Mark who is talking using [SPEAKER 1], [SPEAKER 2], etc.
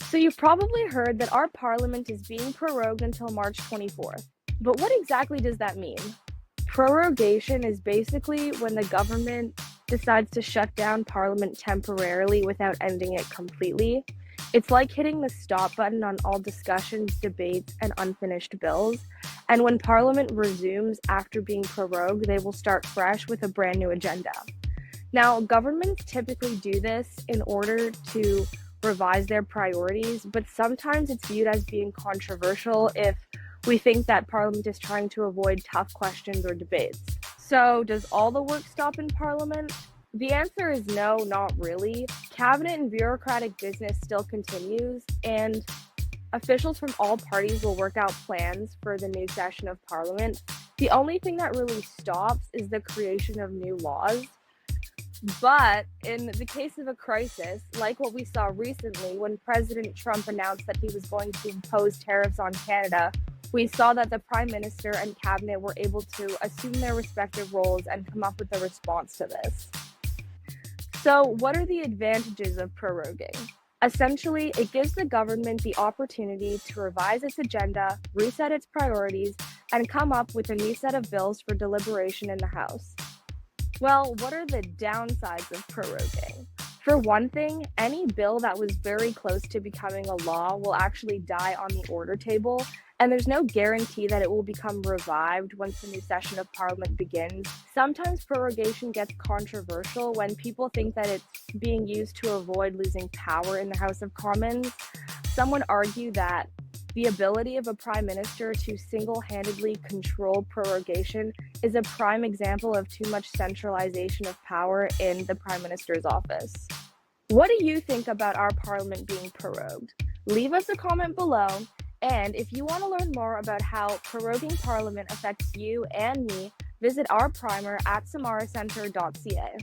[SPEAKER 1] So you've probably heard that our parliament is being prorogued until March 24th. But what exactly does that mean? Prorogation is basically when the government decides to shut down parliament temporarily without ending it completely. It's like hitting the stop button on all discussions, debates, and unfinished bills. And when parliament resumes after being prorogued, they will start fresh with a brand new agenda. Now, governments typically do this in order to revise their priorities, but sometimes it's viewed as being controversial if we think that Parliament is trying to avoid tough questions or debates. So, does all the work stop in Parliament? The answer is no, not really. Cabinet and bureaucratic business still continues, and officials from all parties will work out plans for the new session of Parliament. The only thing that really stops is the creation of new laws. But in the case of a crisis, like what we saw recently when President Trump announced that he was going to impose tariffs on Canada, we saw that the Prime Minister and Cabinet were able to assume their respective roles and come up with a response to this. So, what are the advantages of proroguing? Essentially, it gives the government the opportunity to revise its agenda, reset its priorities, and come up with a new set of bills for deliberation in the House. Well, what are the downsides of proroguing? For one thing, any bill that was very close to becoming a law will actually die on the order table, and there's no guarantee that it will become revived once the new session of Parliament begins. Sometimes prorogation gets controversial when people think that it's being used to avoid losing power in the House of Commons. Some would argue that the ability of a prime minister to single-handedly control prorogation is a prime example of too much centralization of power in the prime minister's office. What do you think about our parliament being prorogued? Leave us a comment below, and if you want to learn more about how proroguing parliament affects you and me, visit our primer at samaracenter.ca.